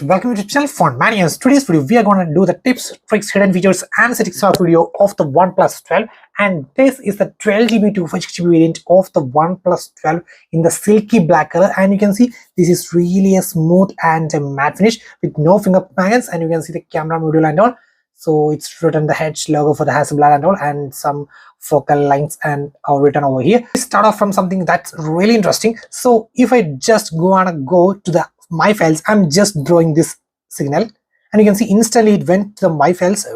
Welcome to the channel Font Manias. Today's video we are going to do the tips, tricks, hidden features and settings of video of the OnePlus 12, and this is the 12GB 256GB variant of the OnePlus 12 in the silky black color. And you can see this is really a smooth and a matte finish with no finger magnets, and you can see the camera module and all. So it's written the Hedge logo for the Hasselblad and all, and some focal lines and are written over here. Let's start off from something that's really interesting. So if I just go to the my files, I'm just drawing this signal, and you can see instantly it went to the my files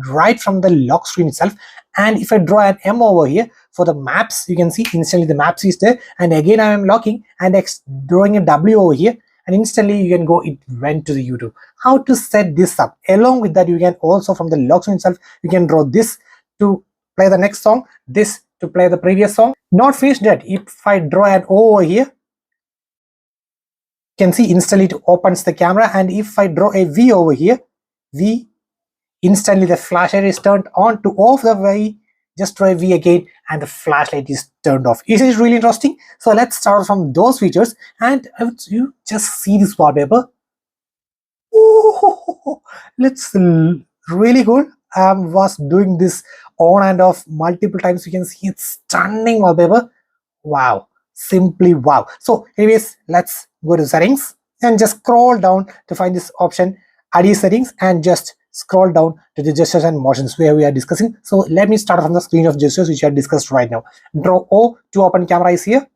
right from the lock screen itself. And if I draw an M over here for the maps, you can see instantly the maps is there, and again I am locking and drawing a W over here, and instantly you can go, it went to the YouTube. How to set this up? Along with that, you can also from the lock screen itself, you can draw this to play the next song, this to play the previous song. Not finished yet. If I draw an O over here, can see instantly it opens the camera, and if I draw a V over here, V, instantly the flashlight is turned on. To off the V, just draw a V again and the flashlight is turned off. Is it really interesting? So let's start from those features, and you just see this wallpaper. Ooh, let's really good. I was doing this on and off multiple times. You can see it's stunning wallpaper. Wow, simply wow. So anyways, let's go to settings and just scroll down to find this option, ID settings, and just scroll down to the gestures and motions where we are discussing. So let me start from the screen of gestures which I discussed right now. Draw O to open camera is here,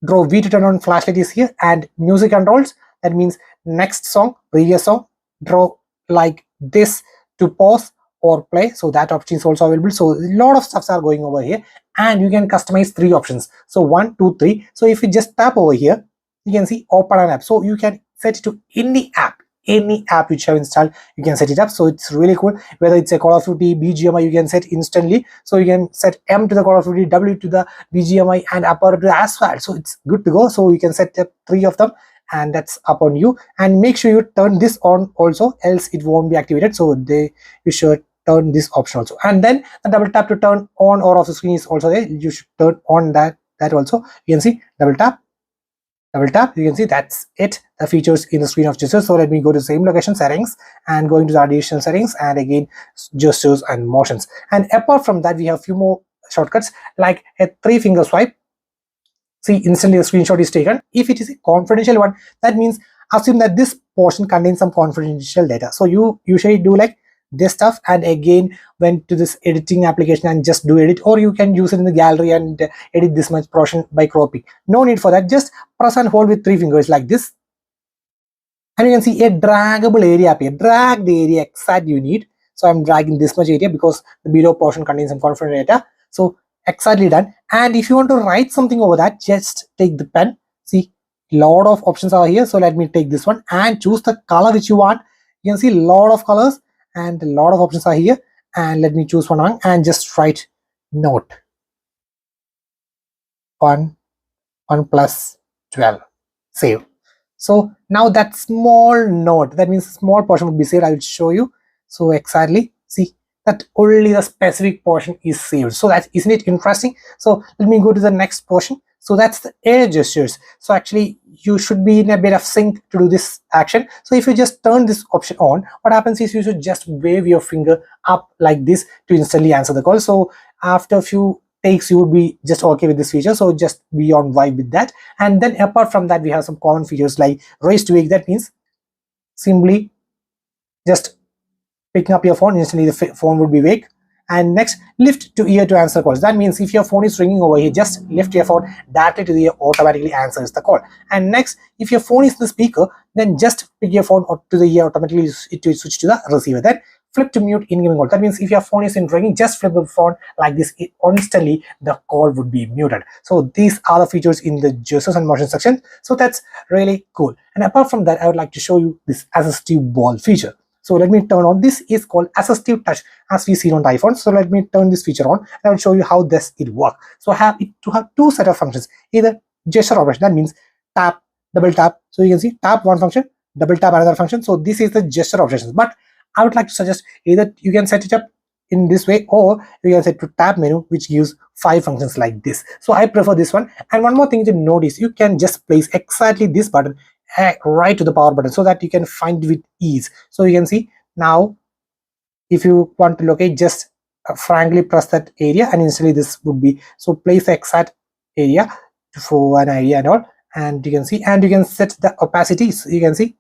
draw V to turn on flashlight is here, and music controls, that means next song, previous song, draw like this to pause or play, so that option is also available. So a lot of stuffs are going over here, and you can customize 3 options. So 1, 2, 3. So if you just tap over here, you can see open an app. So you can set it to any app which you have installed, you can set it up. So it's really cool. Whether it's a Call of Duty, BGMI, you can set instantly. So you can set M to the Call of Duty, W to the BGMI, and upper to the asphalt. So it's good to go. So you can set up 3 of them, and that's up on you. And make sure you turn this on also, else it won't be activated. So you should turn this option also. And then the double tap to turn on or off the screen is also there. You should turn on that also. You can see double tap, you can see that's it, the features in the screen of gestures. So let me go to the same location, settings, and going to the additional settings, and again gestures and motions. And apart from that, we have a few more shortcuts like a 3-finger swipe. See, instantly the screenshot is taken. If it is a confidential one, that means assume that this portion contains some confidential data. So you usually do like this stuff, and again went to this editing application and just do edit, or you can use it in the gallery and edit this much portion by cropping. No need for that. Just press and hold with 3 fingers like this, and you can see a draggable area appear. Drag the area exact you need. So I'm dragging this much area because the below portion contains some confidential data. So exactly done. And if you want to write something over that, just take the pen. See, lot of options are here. So let me take this one and choose the color which you want. You can see a lot of colors and a lot of options are here, and let me choose one and just write note OnePlus 12, save. So now that small note, that means small portion would be saved. I will show you. So exactly, see that only the specific portion is saved. So that, isn't it interesting? So let me go to the next portion. So that's the air gestures. So actually you should be in a bit of sync to do this action. So if you just turn this option on, what happens is you should just wave your finger up like this to instantly answer the call. So after a few takes, you would be just okay with this feature. So just be on vibe with that. And then apart from that, we have some common features like raise to wake. That means simply just picking up your phone, instantly the phone would be wake. And next, lift to ear to answer calls. That means if your phone is ringing over here, just lift your phone directly to the ear, automatically answers the call. And next, if your phone is the speaker, then just pick your phone to the ear, automatically it will switch to the receiver. Then flip to mute incoming call. That means if your phone is in ringing, just flip the phone like this, instantly the call would be muted. So these are the features in the gestures and motion section. So that's really cool. And apart from that, I would like to show you this assistive ball feature. So let me turn on. This is called assistive touch, as we see on the iPhone. So let me turn this feature on, and I will show you how it works. So I have it to have 2 set of functions. Either gesture operation, that means tap, double tap. So you can see tap one function, double tap another function. So this is the gesture operations. But I would like to suggest either you can set it up in this way, or you can set to tab menu, which gives 5 functions like this. So I prefer this one. And one more thing to notice, you can just place exactly this button right to the power button so that you can find it with ease. So you can see now, if you want to locate, just frankly press that area and instantly this would be, so place the exact area for an area and all, and you can see, and you can set the opacity, so you can see,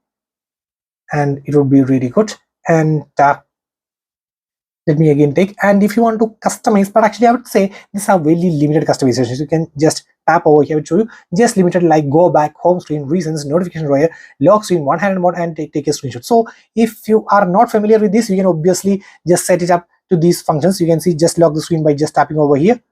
and it would be really good. And let me again take, and if you want to customize, but actually I would say these are very limited customizations. You can just tap over here, I would show you just limited, like go back, home screen, reasons, notification row, lock screen, one-handed mode, and take a screenshot. So if you are not familiar with this, you can obviously just set it up to these functions. You can see just lock the screen by just tapping over here.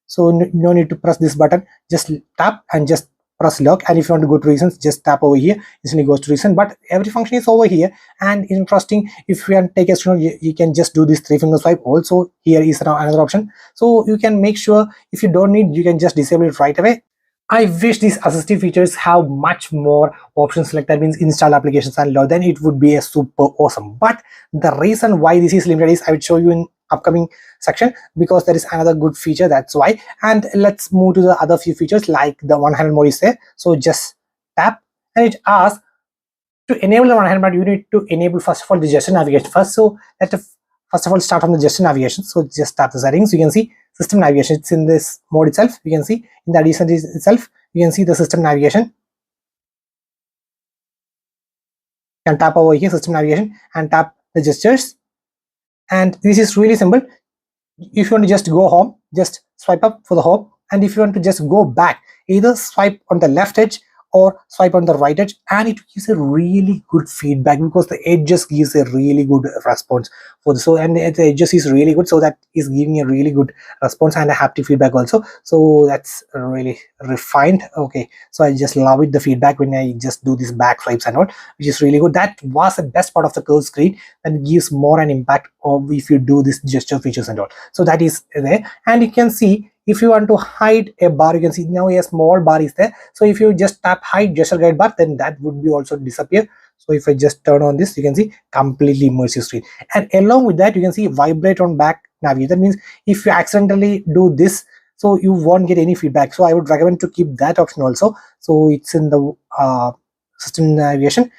So no need to press this button, just tap and just press lock. And if you want to go to reasons, just tap over here, instantly goes to reason. But every function is over here. And interesting, if you want to take a screen, you can just do this 3-finger swipe. Also here is another option, so you can make sure if you don't need, you can just disable it right away. I wish these assistive features have much more options, like that means install applications and load, then it would be a super awesome. But the reason why this is limited is I will show you in upcoming section, because there is another good feature, that's why. And let's move to the other few features, like the one-handed mode is there. So just tap and it asks to enable the one-handed mode, you need to enable first of all the gesture navigation first. So let's first of all start from the gesture navigation. So just tap the settings, you can see system navigation, it's in this mode itself. You can see in the addition itself, you can see the system navigation. You can tap over here, system navigation, and tap the gestures. And this is really simple. If you want to just go home, just swipe up for the home, and if you want to just go back, either swipe on the left edge or swipe on the right edge, and it gives a really good feedback, because the edge just gives a really good response for this. So, and the edges is really good, so that is giving a really good response and a haptic feedback also. So that's really refined. Okay, so I just love it, the feedback when I just do these back swipes and all, which is really good. That was the best part of the curved screen, and gives more an impact of if you do this gesture features and all. So that is there. And you can see, if you want to hide a bar, you can see now a small bar is there. So if you just tap hide gesture guide bar, then that would be also disappear. So if I just turn on this, you can see completely immersive screen. And along with that, you can see vibrate on back navigation. That means if you accidentally do this, so you won't get any feedback. So I would recommend to keep that option also. So it's in the system navigation,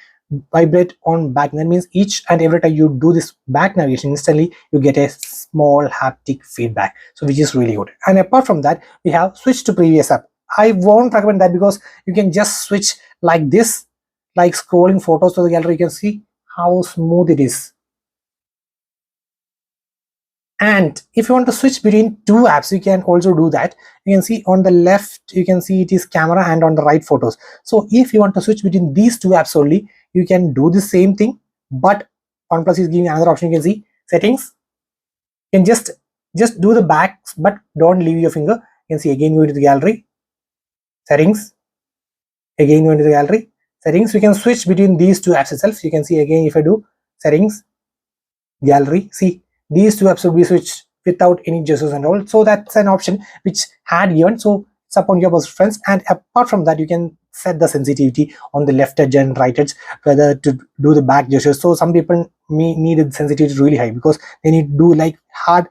vibrate on back. That means each and every time you do this back navigation, instantly you get a small haptic feedback, so which is really good. And apart from that, we have switch to previous app. I won't recommend that, because you can just switch like this, like scrolling photos to the gallery. You can see how smooth it is. And if you want to switch between two apps, you can also do that. You can see on the left, you can see it is camera, and on the right photos. So if you want to switch between these two apps only, you can do the same thing, but OnePlus is giving another option. You can see settings. You can just do the backs, but don't leave your finger. You can see again go into the gallery, settings, again go into the gallery, settings. We can switch between these two apps itself. You can see again, if I do settings, gallery, see these two apps will be switched without any gestures and all. So that's an option which had given. So it's upon your preference. And apart from that, you can set the sensitivity on the left edge and right edge, whether to do the back gestures. So some people need the sensitivity really high, because they need to do like hard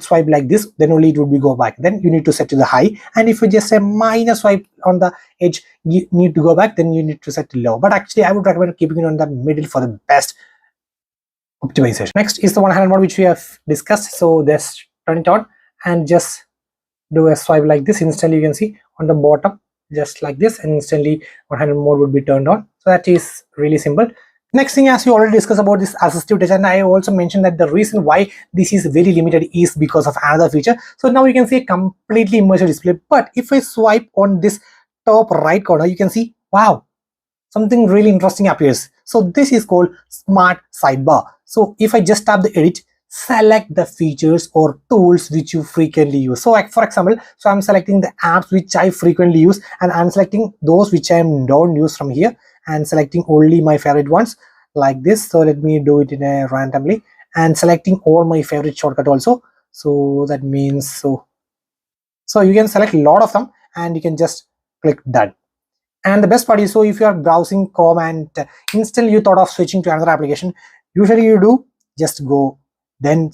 swipe like this, then only it would be go back. Then you need to set to the high. And if you just say minor swipe on the edge, you need to go back, then you need to set to low. But actually I would recommend keeping it on the middle for the best optimization. Next is the one-handed mode, which we have discussed. So just turn it on and just do a swipe like this. Instantly you can see on the bottom, just like this, and instantly one-handed mode would be turned on. So that is really simple. Next thing, as we already discussed about this assistive touch, and I also mentioned that the reason why this is very limited is because of another feature. So now you can see a completely immersive display. But if I swipe on this top right corner, you can see, wow, something really interesting appears. So this is called smart sidebar. So if I just tap the edit, select the features or tools which you frequently use. So like for example, so I'm selecting the apps which I frequently use, and I'm selecting those which I don't use from here, and selecting only my favorite ones like this. So let me do it in a randomly, and selecting all my favorite shortcut also. So that means, so you can select a lot of them, and you can just click done. And the best part is, so if you are browsing Chrome and instantly you thought of switching to another application, usually you do just go, then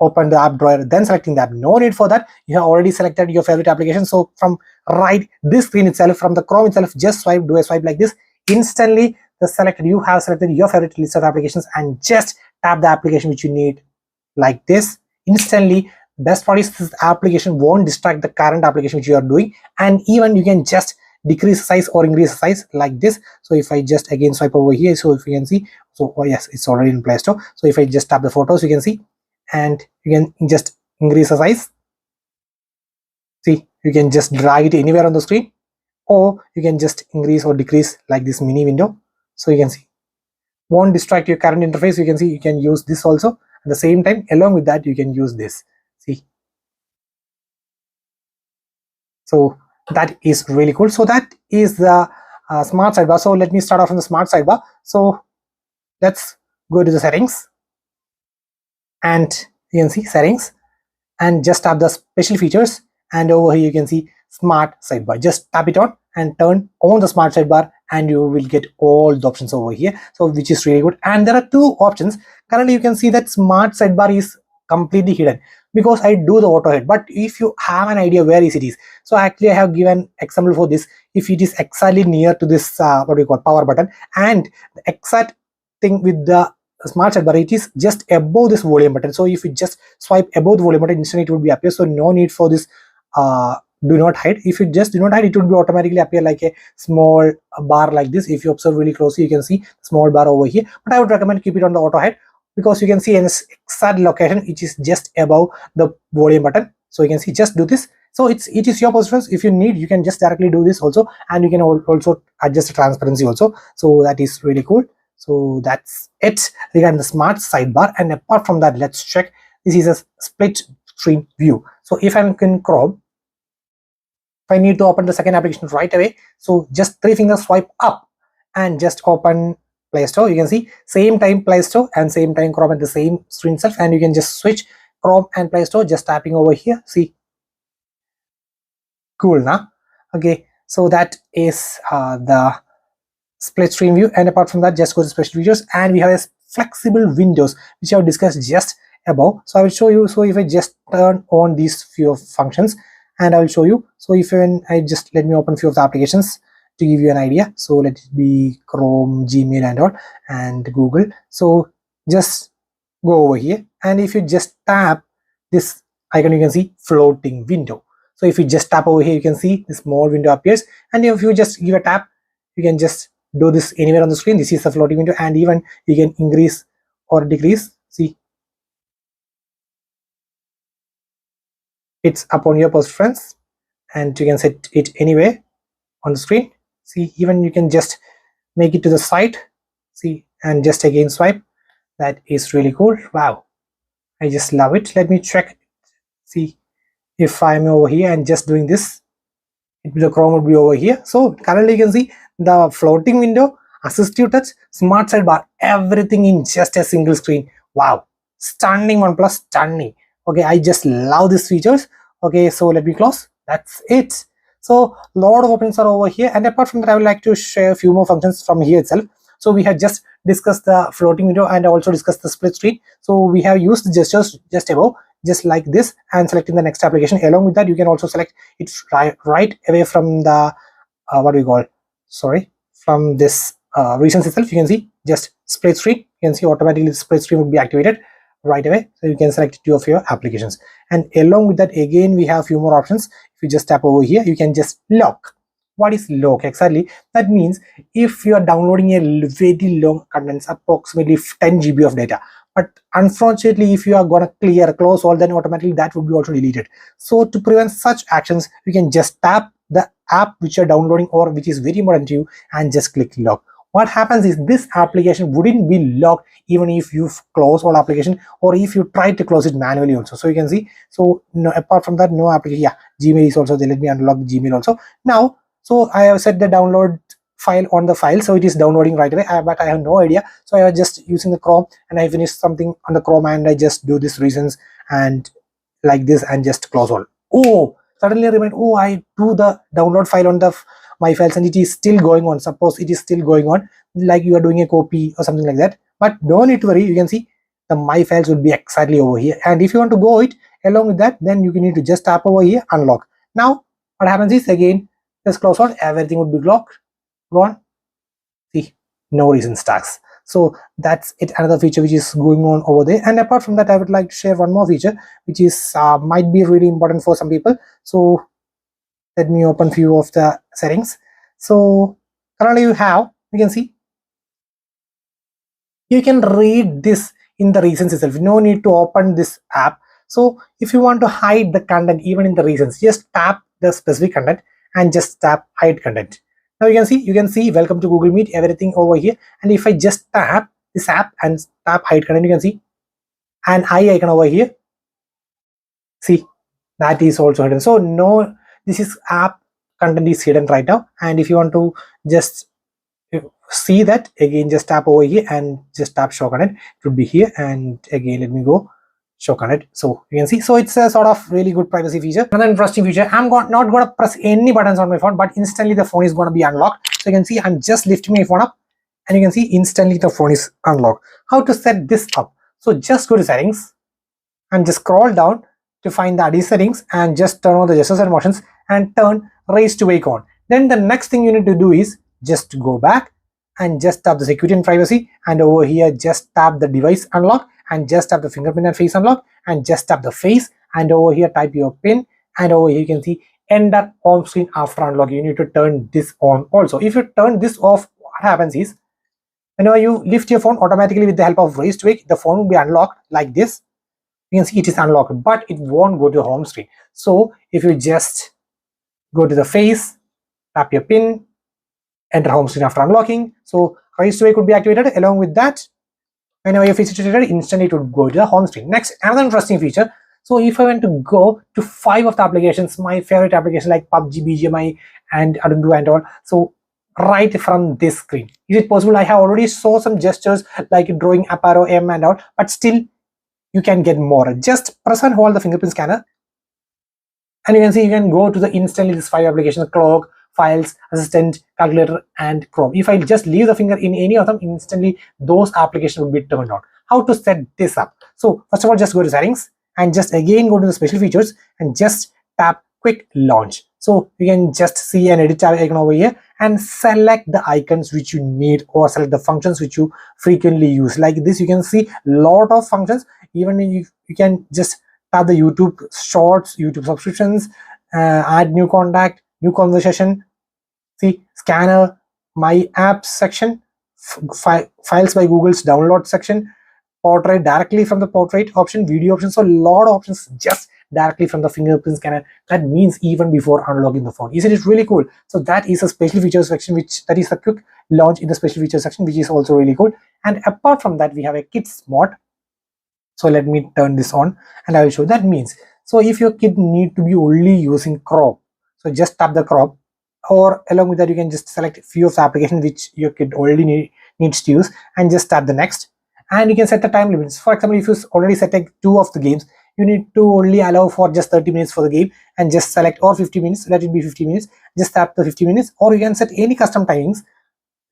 open the app drawer, then selecting the app. No need for that, you have already selected your favorite application. So from right this screen itself, from the Chrome itself, just swipe, do a swipe like this, instantly the selected, you have selected your favorite list of applications and just tap the application which you need like this. Instantly, best part is this application won't distract the current application which you are doing, and even you can just decrease size or increase size like this. So if I just again swipe over here, so if you can see, so oh yes, it's already in Play Store. So if I just tap the photos, you can see, and you can just increase the size. See, you can just drag it anywhere on the screen, or you can just increase or decrease like this mini window. So you can see, won't distract your current interface. You can see, you can use this also at the same time. Along with that, you can use this. See, so that is really cool. So that is the smart sidebar. So let me start off on the smart sidebar. So let's go to the settings, and you can see settings, and just tap the special features, and over here you can see smart sidebar. Just tap it on and turn on the smart sidebar, and you will get all the options over here, so which is really good. And there are two options. Currently you can see that smart sidebar is completely hidden because I do the auto hide. But if you have an idea where is it is, so actually I have given example for this. If it is exactly near to this what we call power button, and the exact thing with the smart sidebar, it is just above this volume button. So if you just swipe above the volume button, instantly it would be appear. So no need for this do not hide. If you just do not hide, it would be automatically appear like a small bar like this. If you observe really closely, you can see small bar over here. But I would recommend keep it on the auto hide, because you can see an exact location which is just above the volume button. So you can see, just do this. So it is your preference. If you need, you can just directly do this also, and you can also adjust the transparency also. So that is really cool. So that's it regarding the smart sidebar. And apart from that, let's check. This is a split screen view. So if I'm in Chrome, if I need to open the second application right away, so just 3 finger swipe up and just open Play Store. You can see same time Play Store and same time Chrome at the same screen itself, and you can just switch Chrome and Play Store just tapping over here. See, cool now. Okay, so that is the split screen view. And apart from that, just go to special features, and we have a flexible windows which I have discussed just above. So I will show you. So if I just turn on these few functions, and I will show you. So if I just let me open few of the applications to give you an idea. So let it be Chrome, Gmail and all, and Google. So just go over here, and if you just tap this icon, you can see floating window. So if you just tap over here, you can see the small window appears, and if you just give a tap, you can just do this anywhere on the screen. This is the floating window, and even you can increase or decrease. See, it's upon your preference, and you can set it anywhere on the screen. See, even you can just make it to the side. See, and just again swipe. That is really cool. Wow, I just love it. Let me check. See, if I'm over here and just doing this, the Chrome would be over here. So currently you can see the floating window, assistive touch, smart sidebar, everything in just a single screen. Wow, stunning OnePlus, stunning. Okay, I just love these features. Okay, so let me close. That's it. So a lot of options are over here, and apart from that, I would like to share a few more functions from here itself. So we have just discussed the floating window and also discussed the split screen. So we have used the gestures just above, just like this, and selecting the next application. Along with that, you can also select it right away from the what we call, sorry, from this regions itself. You can see just split screen. You can see automatically the split screen would be activated right away, so you can select two of your applications. And along with that, again we have a few more options. If you just tap over here, you can just lock. What is lock exactly? That means if you are downloading a very long contents, approximately 10 GB of data, but unfortunately if you are gonna close all, then automatically that would be also deleted. So to prevent such actions, you can just tap the app which you're downloading or which is very important to you, and just click lock. What happens is this application wouldn't be locked even if you close all application, or if you try to close it manually also. So you can see, so no, apart from that, no application. Yeah, Gmail is also there. Let me unlock Gmail also now. So I have set the download file on the file, so it is downloading right away, but I have no idea. So I was just using the Chrome, and I finished something on the Chrome, and I just do this reasons and like this, and just close all. Oh, suddenly I remind, oh, I do the download file on the my files, and it is still going on. Suppose it is still going on, like you are doing a copy or something like that. But don't need to worry, you can see the my files will be exactly over here. And if you want to go it along with that, then you need to just tap over here, unlock. Now what happens is, again just close out, everything would be locked, gone. no recent tags. So that's it, another feature which is going on over there. And apart from that, I would like to share one more feature which is might be really important for some people. So let me open few of the settings. So currently you can see you can read this in the reasons itself, no need to open this app. So if you want to hide the content even in the reasons, just tap the specific content and just tap hide content. Now you can see welcome to Google Meet, everything over here. And if I just tap this app and tap hide content, you can see an eye icon over here. See, that is also hidden. So no, this is app content is hidden right now. And if you want to just see that, again just tap over here and just tap show content, it would be here. And again let me go show content, so you can see. So it's a sort of really good privacy feature. Another interesting feature, I'm not going to press any buttons on my phone, but instantly the phone is going to be unlocked. So you can see I'm just lifting my phone up and you can see instantly the phone is unlocked. How to set this up? So just go to settings and just scroll down to find the ID settings and just turn on the gestures and motions and turn raise to wake on. Then the next thing you need to do is just go back and just tap the security and privacy, and over here just tap the device unlock and just tap the fingerprint and face unlock and just tap the face, and over here type your pin, and over here you can see enter home screen after unlock. You need to turn this on also. If you turn this off, what happens is whenever you lift your phone, automatically with the help of raise to wake, the phone will be unlocked like this. You can see it is unlocked, but it won't go to the home screen. So if you just go to the face, tap your pin, enter home screen after unlocking, so raise to wake could be activated. Along with that, whenever your face is activated, instantly it would go to the home screen. Next, another interesting feature. So if I want to go to 5 of the applications, my favorite applications like PUBG, BGMI, and Adobe and all, so right from this screen, is it possible? I have already saw some gestures like drawing up arrow M and all, but still you can get more. Just press and hold the fingerprint scanner and you can see you can go to the instantly this 5 applications: clock, files, assistant, calculator, and Chrome. If I just leave the finger in any of them, instantly those applications will be turned on. How to set this up? So first of all, just go to settings and just again go to the special features and just tap quick launch. So you can just see an edit icon over here and select the icons which you need or select the functions which you frequently use. Like this, you can see a lot of functions. Even you can just tap the YouTube shorts, YouTube subscriptions, add new contact, new conversation, see scanner, my apps section, files by Google's download section, portrait directly from the portrait option, video options. So a lot of options just directly from the fingerprint scanner. That means even before unlocking the phone. Isn't it really cool? So that is a special features section, which that is a quick launch in the special features section, which is also really cool. And apart from that, we have a kids mode. So let me turn this on and I will show. That means, so if your kid need to be only using crop, so just tap the crop, or along with that you can just select a few of the applications which your kid already needs to use and just tap the next, and you can set the time limits. For example, if you already set like 2 of the games, you need to only allow for just 30 minutes for the game and just select, or 50 minutes, let it be 50 minutes, just tap the 50 minutes, or you can set any custom timings.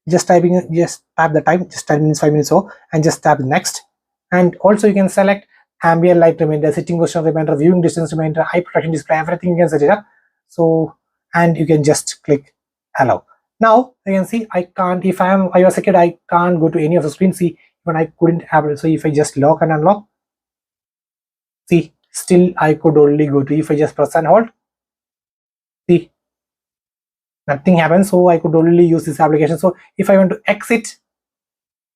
Just tap the time, just 10 minutes, 5 minutes, so, and just tap next. And also you can select ambient light reminder, sitting position reminder, viewing distance reminder, eye protection display, everything you can set it up. So, and you can just click allow. Now you can see I can't, if I was a kid, I can't go to any of the screens. See, when I couldn't have it. So if I just lock and unlock, see, still I could only go to, if I just press and hold, see, nothing happens. So I could only use this application. So if I want to exit,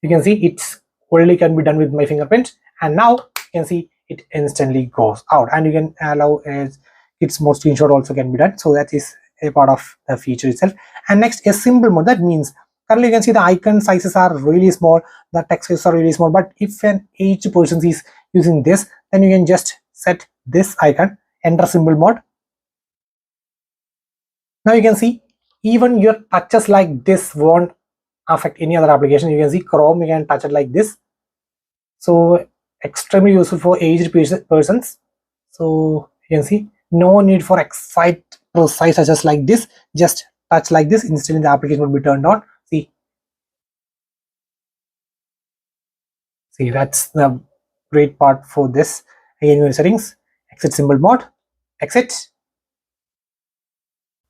you can see it's only can be done with my fingerprint, and now you can see it instantly goes out, and you can allow as its more screenshot also can be done. So that is a part of the feature itself. And next, a symbol mode. That means currently you can see the icon sizes are really small, the text sizes are really small, but if an aged person is using this, then you can just set this icon, enter symbol mode. Now you can see even your touches like this won't affect any other application. You can see Chrome, you can touch it like this. So extremely useful for aged persons. So you can see no need for precise touches like this. Just touch like this, instantly the application will be turned on. See, that's the great part for this. Again, your settings, exit symbol mode, exit,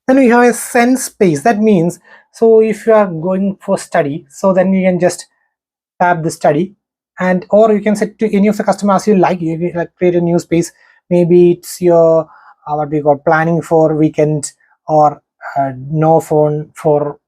Then we have a send space. That means, so if you are going for study, so then you can just tap the study, and or you can set to any of the customers you like. You can like create a new space. Maybe it's your what we call planning for weekend, or no phone for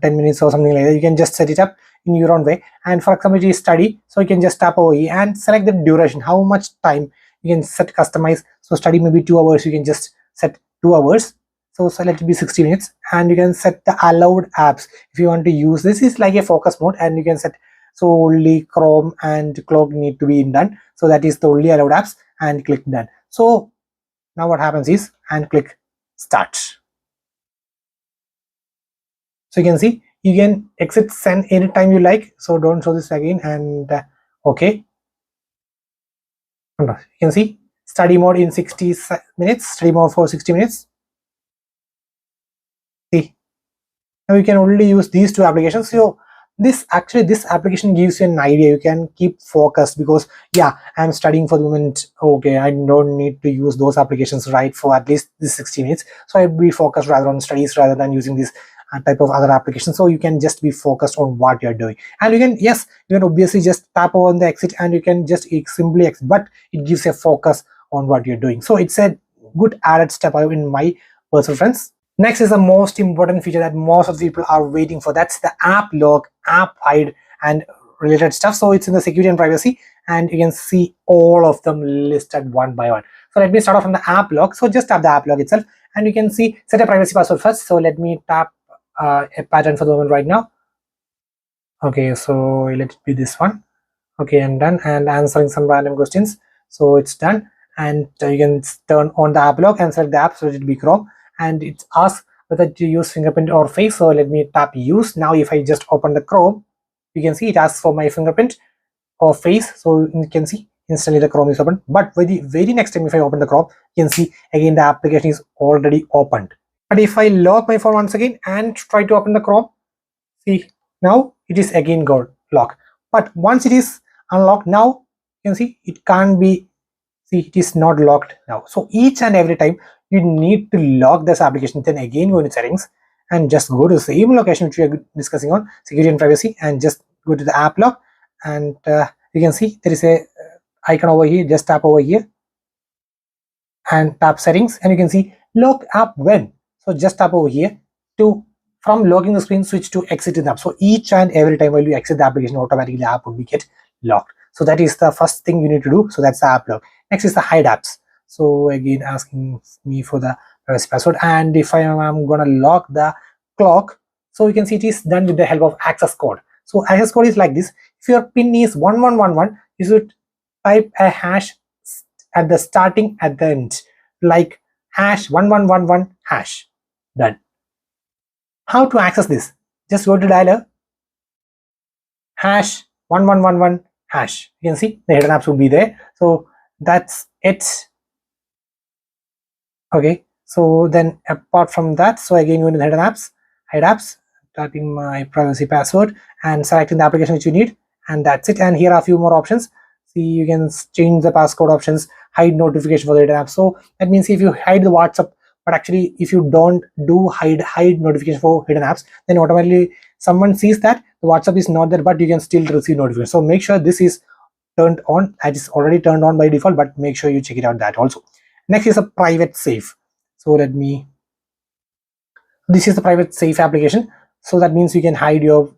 10 minutes or something like that. You can just set it up in your own way. And for example, it is study, so you can just tap over here and select the duration, how much time you can set customize. So study maybe 2 hours, you can just set 2 hours. So let it be 60 minutes, and you can set the allowed apps if you want to use. This is like a focus mode, and you can set, so only Chrome and Cloak need to be done. So that is the only allowed apps, and click done. So now what happens is, and click start. So you can see you can exit send anytime you like. So don't show this again, and okay. And you can see study mode in 60 minutes, study mode for 60 minutes. See, now you can only use these two applications. So this application gives you an idea. You can keep focused, because yeah, I'm studying for the moment. Okay, I don't need to use those applications right for at least this 60 minutes. So I'll be focused rather on studies rather than using this type of other applications. So you can just be focused on what you're doing, and you can, yes, you can obviously just tap on the exit, and you can just simply exit, but it gives a focus on what you're doing. So it's a good added step in my personal friends. Next is the most important feature that most of the people are waiting for. That's the app lock, app hide, and related stuff. So it's in the security and privacy, and you can see all of them listed one by one. So let me start off from the app lock. So just tap the app lock itself, and you can see set a privacy password first. So let me tap a pattern for the moment right now. Okay, so let it be this one. Okay, and done, and answering some random questions. So it's done, and you can turn on the app lock and select the app, so it will be Chrome, and it asks whether to use fingerprint or face. So let me tap use. Now if I just open the Chrome, you can see it asks for my fingerprint or face. So you can see instantly the Chrome is open. But for the very next time if I open the Chrome, you can see again the application is already opened. But if I lock my phone once again and try to open the Chrome, see, now it is again got locked. But once it is unlocked, now you can see it can't be, see, it is not locked now. So each and every time you need to lock this application, then again go into settings and just go to the same location which we are discussing on security and privacy, and just go to the app lock, and you can see there is a icon over here. Just tap over here and tap settings, and you can see lock app when. So just tap over here to, from locking the screen, switch to exiting the app. So each and every time while you exit the application, automatically the app will be get locked. So that is the first thing you need to do. So that's the app lock. Next is the hide apps. So again asking me for the privacy password, and if I am gonna lock the clock, so you can see it is done with the help of access code. So access code is like this. If your pin is 1111, you should type a hash at the starting, at the end, like hash 1111 hash. Done. How to access this? Just go to dialer, hash 1111 hash. You can see the hidden apps will be there. So that's it. Okay, so then apart from that, so again going to the hidden apps, hide apps, typing my privacy password and selecting the application which you need, and that's it. And here are a few more options. See, you can change the passcode options, hide notification for the hidden apps. So that means if you hide the WhatsApp, but actually if you don't do hide notification for hidden apps, then automatically someone sees that the WhatsApp is not there, but you can still receive notification. So make sure this is turned on. It is already turned on by default, but make sure you check it out that also. Next is a private safe. So let me, this is the private safe application. So that means you can hide your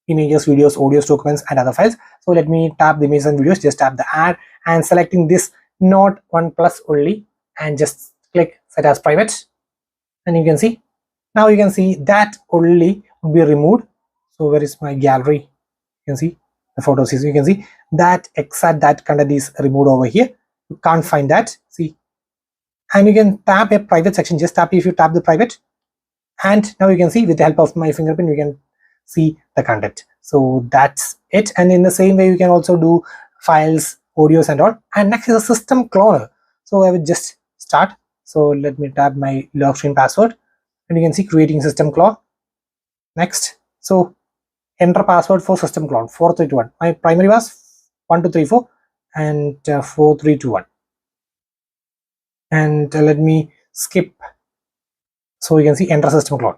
images, videos, audios, documents, and other files. So let me tap the images and videos, just tap the add, and selecting this not Oneplus only, and just click set as private, and you can see, now you can see that only will be removed. So where is my gallery? You can see the photos. You can see that exact that content is removed over here. You can't find that. See, and you can tap a private section. Just tap, if you tap the private, and now you can see with the help of my fingerprint, we can see the content. So that's it. And in the same way, you can also do files, audios, and all. And next is a system cloner. So I will just start. So let me tap my lock screen password, and you can see creating system clone. Next, so enter password for system clone 4321. My primary was 1234 and 4321. And let me skip So you can see enter system cloud.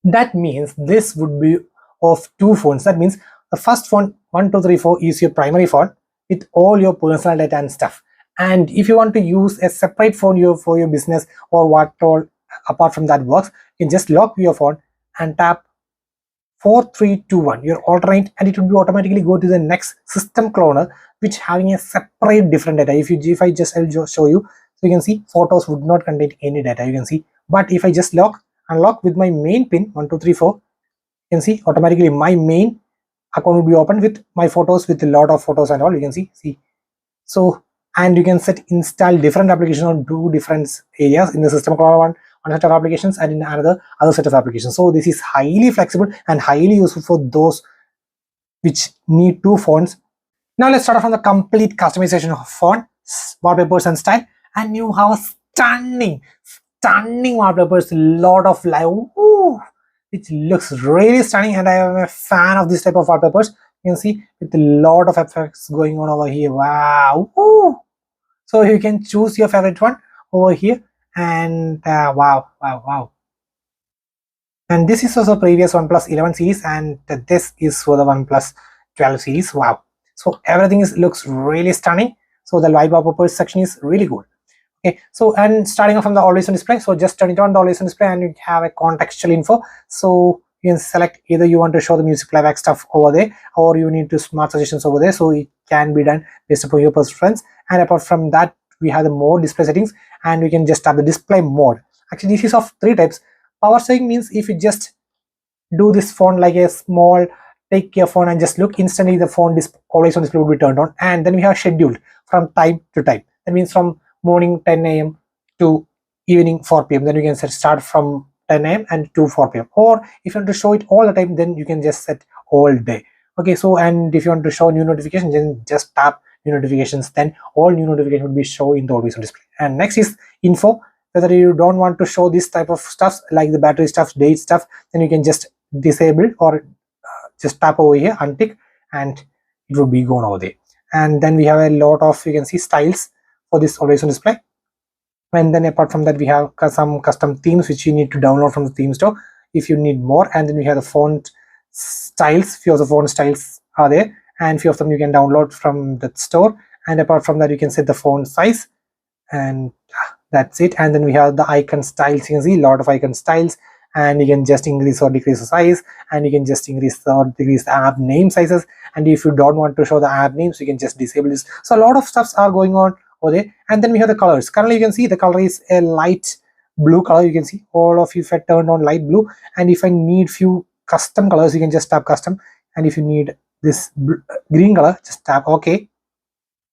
That means this would be of two phones. That means the first phone 1234 is your primary phone with all your personal data and stuff. And if you want to use a separate phone for your business or what all apart from that works, you can just lock your phone and tap 4321 your alternate, and it will be automatically go to the next system cloner which having a separate different data. I'll just show you. So you can see photos would not contain any data, you can see. But if I just unlock with my main pin 1234, you can see automatically my main account will be opened with my photos, with a lot of photos and all, you can see. So, and you can set install different applications on two different areas in the system cloner one set of applications and in another other set of applications. So this is highly flexible and highly useful for those which need two phones. Now let's start off on the complete customization of font, wallpapers and style, and you have stunning wallpapers, lot of live, which looks really stunning, and I am a fan of this type of wallpapers. You can see with a lot of effects going on over here. Wow. So you can choose your favorite one over here, and wow. And this is also previous OnePlus 11 series, and this is for the OnePlus 12 series. Wow. So everything looks really stunning. So the live wallpapers section is really good. Okay, so and starting off from the always on display, so just turn it on the always on display and you have a contextual info. So you can select either you want to show the music playback stuff over there, or you need to smart suggestions over there. So it can be done based upon your preference. And apart from that, we have the more display settings, and we can just have the display mode. Actually, this is of three types. Power saving means if you just do this phone like a small, take your phone and just look, instantly the phone always on display will be turned on. And then we have scheduled from time to time. That means from morning 10 a.m. to evening 4 p.m. Then you can set start from 10 a.m. and to 4 p.m. Or if you want to show it all the time, then you can just set all day. Okay, so and if you want to show new notifications, then just tap new notifications. Then all new notifications will be shown in the always on display. And next is info. Whether you don't want to show this type of stuff like the battery stuff, date stuff, then you can just disable or just tap over here, untick, and it will be gone over there. And then we have a lot of, you can see, styles for this always on display. And then apart from that, we have some custom themes which you need to download from the theme store if you need more. And then we have the font styles. Few of the font styles are there, and few of them you can download from the store. And apart from that, you can set the font size, and that's it. And then we have the icon styles. You can see a lot of icon styles, and you can just increase or decrease the size, and you can just increase or decrease the app name sizes. And if you don't want to show the app names, you can just disable this. So a lot of stuffs are going on over there. And then we have the colors. Currently you can see the color is a light blue color. You can see all of you if I turned on light blue, and if I need few custom colors, you can just tap custom, and if you need this green color, just tap OK.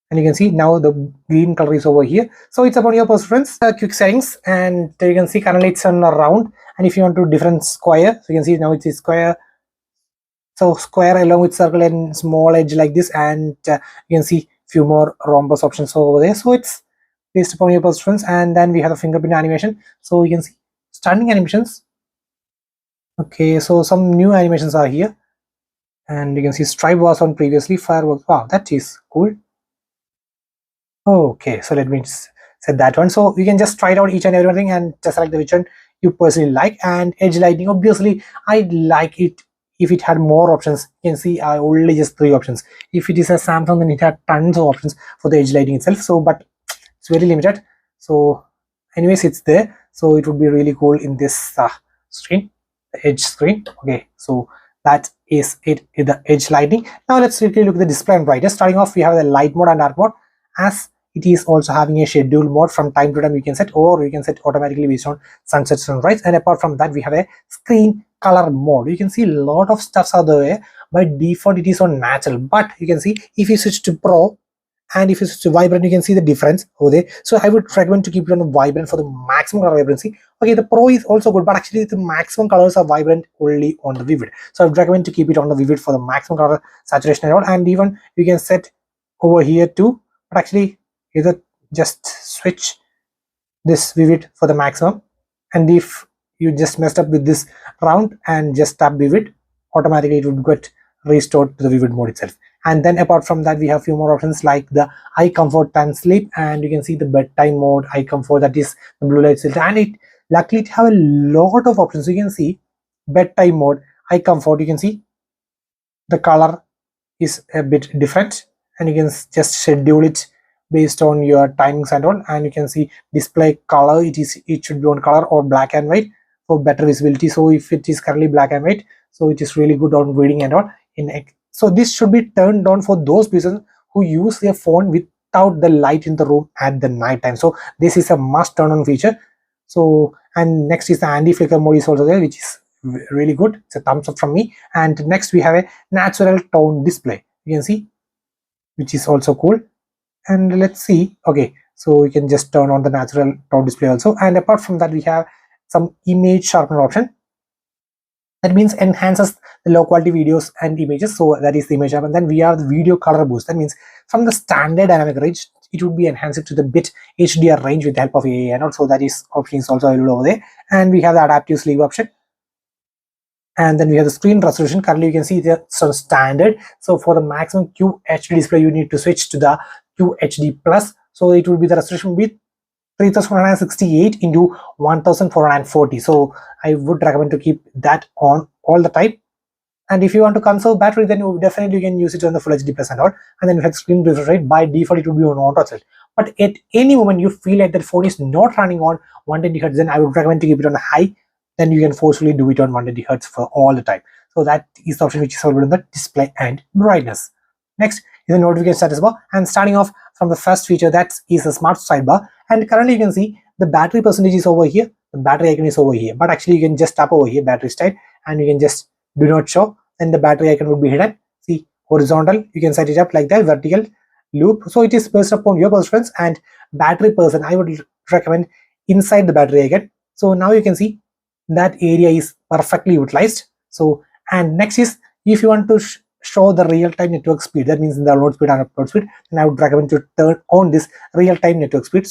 And you can see now the green color is over here. So it's upon your preference. Quick settings, and you can see currently it's on a round, and if you want to different square, so you can see now it's a square. So square along with circle and small edge like this, and you can see few more rhombus options over there. So it's based upon your preference. And then we have the fingerprint animation, so you can see stunning animations. Okay, so some new animations are here, and you can see stripe was on previously, fireworks. Wow, that is cool. Okay, so let me set that one. So you can just try it out each and everything and just select the which one you personally like. And edge lighting, obviously I like it if it had more options. You can see I only just 3 options. If it is a Samsung, then it had tons of options for the edge lighting itself. So but it's very limited. So anyways, it's there. So it would be really cool in this screen, the edge screen. Okay, so that is it in the edge lighting. Now let's quickly look at the display and brightness. Starting off, we have the light mode and dark mode. As it is also having a schedule mode, from time to time you can set, or you can set automatically based on sunset, sunrise. And apart from that, we have a screen color mode. You can see a lot of stuffs are there. By default it is on natural, but you can see if you switch to pro and if you switch to vibrant, you can see the difference over there. So I would recommend to keep it on the vibrant for the maximum color vibrancy. Okay, the pro is also good, but actually the maximum colors are vibrant only on the vivid. So I would recommend to keep it on the vivid for the maximum color saturation and all. And even you can set over here too, but actually either just switch this vivid for the maximum, and if you just messed up with this round and just tap vivid, automatically it would get restored to the vivid mode itself. And then apart from that, we have few more options like the eye comfort and sleep, and you can see the bedtime mode, eye comfort, that is the blue light filter, and it Luckily it have a lot of options. You can see bedtime mode, eye comfort. You can see the color is a bit different, and you can just schedule it based on your timings and all. And you can see display color, it should be on color or black and white for better visibility. So if it is currently black and white, so it is really good on reading and all. So this should be turned on for those persons who use their phone without the light in the room at the night time. So this is a must turn on feature. So, and next is the anti-flicker mode is also there, which is really good. It's a thumbs up from me. And next we have a natural tone display, you can see, which is also cool. And let's see, okay, so we can just turn on the natural tone display also. And apart from that, we have some image sharpener option. That means enhances the low quality videos and images. So that is the image sharpener. Then we have the video color boost. That means from the standard dynamic range, it would be enhanced to the bit HDR range with the help of AI, and also that is option is also available over there. And we have the adaptive sleeve option. And then we have the screen resolution. Currently you can see it's on standard. So for the maximum QHD display, you need to switch to the QHD plus. So it will be the resolution with 3168 into 1440. So I would recommend to keep that on all the time. And if you want to conserve battery, then you definitely can use it on the full HD plus and all. And then you have screen refresh rate. By default, it will be on auto set. But at any moment you feel like that phone is not running on 120 Hz, then I would recommend to keep it on high. Then you can forcefully do it on 120 Hz for all the time. So that is the option which is available in the display and brightness. Next is the notification status bar. And starting off from the first feature, that is a smart sidebar. And currently you can see the battery percentage is over here. The battery icon is over here. But actually you can just tap over here, battery state, and you can just do not show. Then the battery icon would be hidden. See, horizontal, you can set it up like that, vertical loop. So it is based upon your preference. And battery person, I would recommend inside the battery icon. So now you can see that area is perfectly utilized. So, and next is, if you want to show the real-time network speed, that means the download speed and upload speed, then I would recommend to turn on this real-time network speed,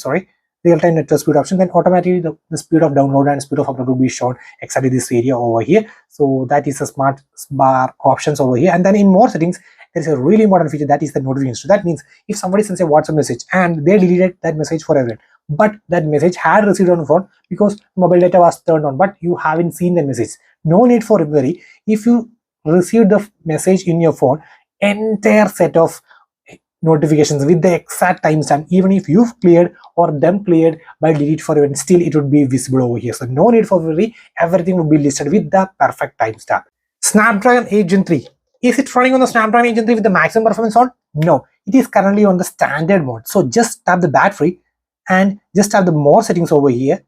real-time network speed option. Then automatically the speed of download and speed of upload will be shown exactly this area over here. So that is a smart bar options over here. And then in more settings, there is a really important feature, that is the notification. So that means if somebody sends a WhatsApp message and they deleted that message for everyone, but that message had received on phone because mobile data was turned on, but you haven't seen the message, no need for worry. If you received the message in your phone, entire set of notifications with the exact timestamp, even if you've cleared or them cleared by delete for event, still it would be visible over here. So no need for worry, everything would be listed with the perfect timestamp. Snapdragon 8 Gen 3. Is it running on the Snapdragon 8 Gen 3 with the maximum performance on? No, it is currently on the standard mode. So just tap the battery and just have the more settings over here,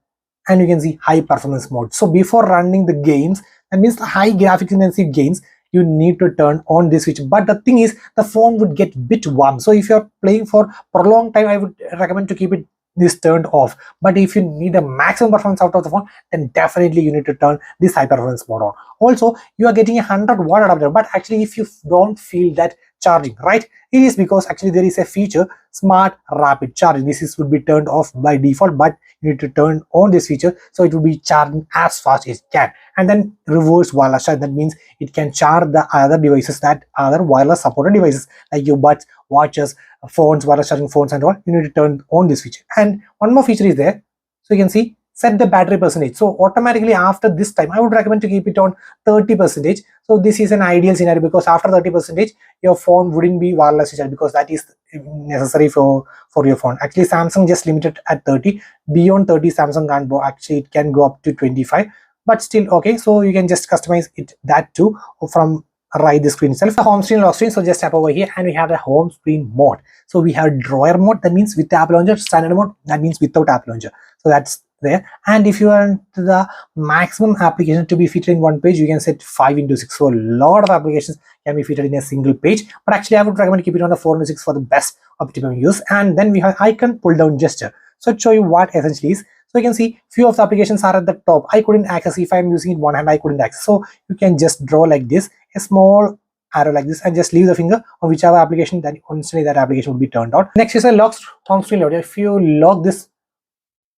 and you can see high performance mode. So before running the games, that means the high graphics intensity games, you need to turn on this switch. But the thing is, the phone would get a bit warm. So if you're playing for prolonged time, I would recommend to keep it this turned off. But if you need a maximum performance out of the phone, then definitely you need to turn this high performance mode on. Also, you are getting a 100-watt adapter, but actually if you don't feel that charging, right, it is because actually there is a feature, smart rapid charging. This would be turned off by default, but you need to turn on this feature so it will be charging as fast as it can. And then reverse wireless charge, that means it can charge the other devices, that other wireless supported devices like your buds, watches, phones, wireless charging phones and all. You need to turn on this feature. And one more feature is there, so you can see set the battery percentage. So automatically after this time, I would recommend to keep it on 30%. So this is an ideal scenario because after 30%, your phone wouldn't be wireless charged because that is necessary for your phone. Actually, Samsung just limited at 30. Beyond 30, Samsung can't go. Actually, it can go up to 25. But still, okay. So you can just customize it that too from right the screen itself. The home screen, lock screen. So just tap over here and we have the home screen mode. So we have drawer mode, that means with the app launcher. Standard mode, that means without app launcher. So that's there. And if you want the maximum application to be featured in one page, you can set 5 into 6. So a lot of applications can be featured in a single page, but actually I would recommend keep it on the 4 into 6 for the best optimum use. And then we have icon pull down gesture. So to show you what essentially is, so you can see few of the applications are at the top. I couldn't access. If I'm using it one hand, I couldn't access. So you can just draw like this, a small arrow like this, and just leave the finger on whichever application, then instantly that application will be turned on. Next is a lock home screen layout. If you lock this,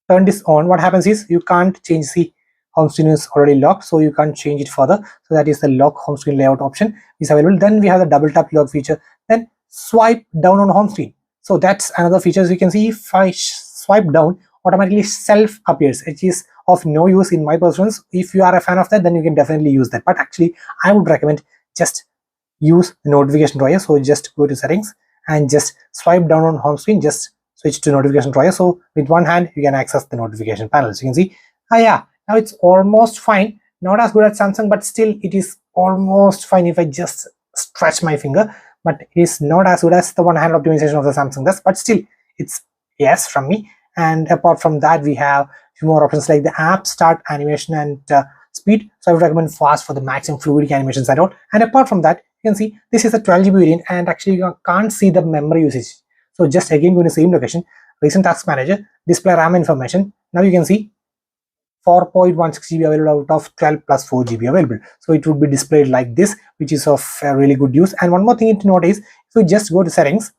turn this on, what happens is you can't change the home screen is already locked, so you can't change it further. So that is the lock home screen layout option is available. Then we have the double tap lock feature, then swipe down on home screen. So that's another feature. As you can see, if I swipe down automatically self appears. It is of no use in my preference. If you are a fan of that, then you can definitely use that, but actually I would recommend just use the notification drawer. So just go to settings and just swipe down on home screen, just switch to notification drawer. So with one hand you can access the notification panel. So you can see, yeah, now it's almost fine. Not as good as Samsung, but still it is almost fine if I just stretch my finger. But it is not as good as the one hand optimization of the Samsung does, but still it's yes from me. And apart from that, we have few more options like the app start animation and speed. So I would recommend fast for the maximum fluidic animations and all. And apart from that, you can see this is a 12 GB variant, and actually you can't see the memory usage. So just again go to the same location, recent task manager, display RAM information. Now you can see 4.16 GB available out of 12 plus 4 GB available. So it would be displayed like this, which is of really good use. And one more thing to note is, if you just go to settings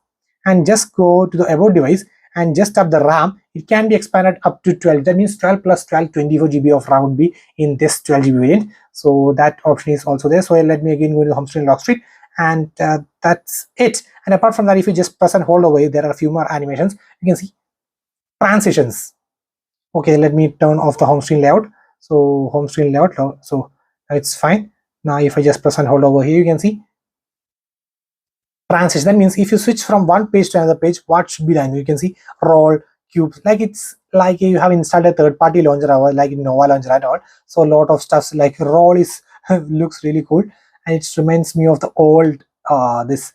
and just go to the about device and just tap the RAM, it can be expanded up to 12. That means 12 plus 12, 24 GB of RAM would be in this 12 GB variant. So that option is also there. So let me again go to the home screen lock screen, and that's it. And apart from that, if you just press and hold away, there are a few more animations. You can see transitions. Okay, let me turn off the home screen layout. So home screen layout, so it's fine. Now if I just press and hold over here, you can see transition. That means if you switch from one page to another page, what should be done? You can see roll, cubes, like it's like you have installed a third-party launcher or like Nova launcher at all. So a lot of stuff like roll is looks really cool, and it reminds me of the old this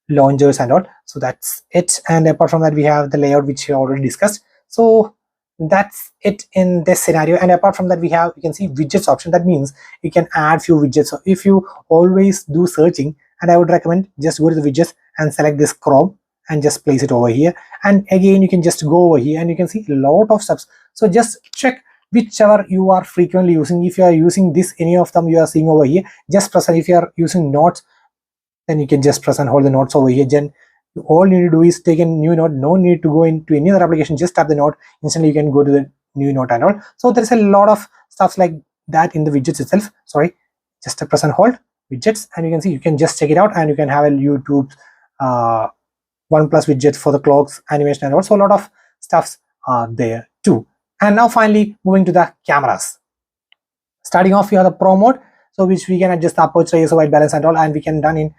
launchers and all. So that's it. And apart from that, we have the layout which we already discussed. So that's it in this scenario. And apart from that, we have, you can see widgets option. That means you can add few widgets. So if you always do searching, and I would recommend just go to the widgets and select this Chrome and just place it over here. And again, you can just go over here and you can see a lot of steps. So just check whichever you are frequently using. If you are using this, any of them you are seeing over here, just press. And if you are using notes, then you can just press and hold the notes over here. Then all you need to do is take a new note. No need to go into any other application. Just tap the note. Instantly you can go to the new note and all. So there's a lot of stuff like that in the widgets itself. Sorry, just press and hold widgets, and you can see you can just check it out, and you can have a YouTube Oneplus widget for the clocks, animation, and also a lot of stuffs are there too. And now finally moving to the cameras. Starting off, we have the Pro mode, so which we can adjust the aperture, ISO, white balance, and all, and we can done in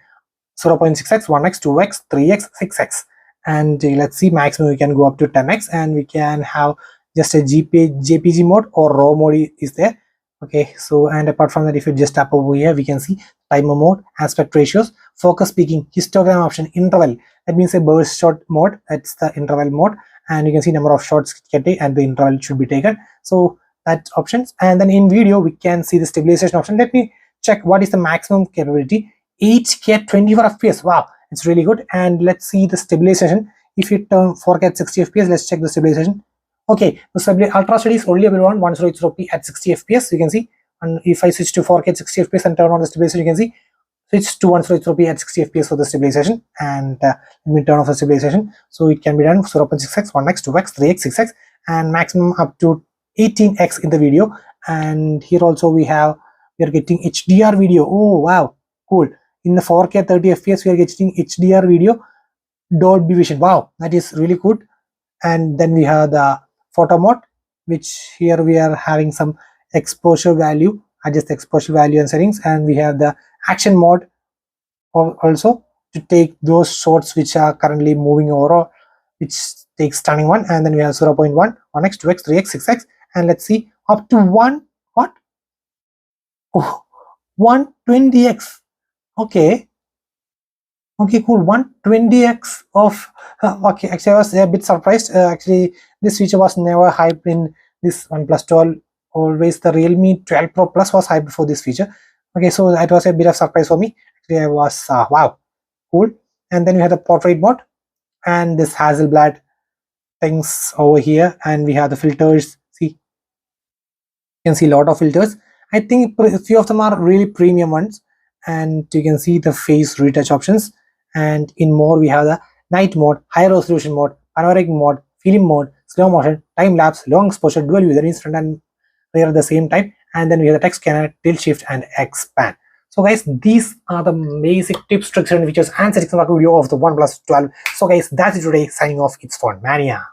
0.6x, 1x, 2x, 3x, 6x, and let's see, maximum we can go up to 10x, and we can have just a JPG mode or RAW mode is there. Okay, so and apart from that, if you just tap over here, we can see timer mode, aspect ratios, focus peaking, histogram option, interval. That means a burst shot mode. That's the interval mode, and you can see number of shots getting and the interval should be taken. So that options. And then in video we can see the stabilization option. Let me check what is the maximum capability. 8K 24 FPS. Wow, it's really good. And let's see the stabilization. If you turn 4K at 60 FPS, let's check the stabilization. Okay, the ultra steady is only available on 180p at 60 FPS. You can see, and if I switch to 4K at 60 FPS and turn on the stabilization, you can see switch to 180p at 60 FPS for the stabilization. And let me turn off the stabilization. So it can be done 0.6x, 1x, 2x, 3x, 6x, and maximum up to 18x in the video. And here also we are getting HDR video. Oh wow, cool. In the 4K 30 FPS, we are getting HDR video, Dolby Vision. Wow, that is really good. And then we have the photo mode, which here we are having some exposure value, adjust the exposure value and settings. And we have the action mode also to take those shots which are currently moving over, which takes stunning one. And then we have 0.1, 1x, 2x, 3x, 6x, and let's see up to 120x. Okay, cool. 120x of okay, actually I was a bit surprised. Actually this feature was never hyped in this OnePlus 12. Always the Realme 12 Pro Plus was hyped for this feature. Okay, so that was a bit of surprise for me. Actually I was wow, cool. And then we have the portrait mode and this Hasselblad things over here, and we have the filters. See, you can see a lot of filters. I think a few of them are really premium ones, and you can see the face retouch options. And in more we have the night mode, high resolution mode, panoramic mode, film mode, slow motion, time lapse, long exposure, dual view, that means front and rear at the same time. And then we have the text scanner, tilt, shift, and expand. So guys, these are the basic tips, tricks, and features and settings of the video of the OnePlus 12. So guys, that's it today. Signing off, it's Phone Mania.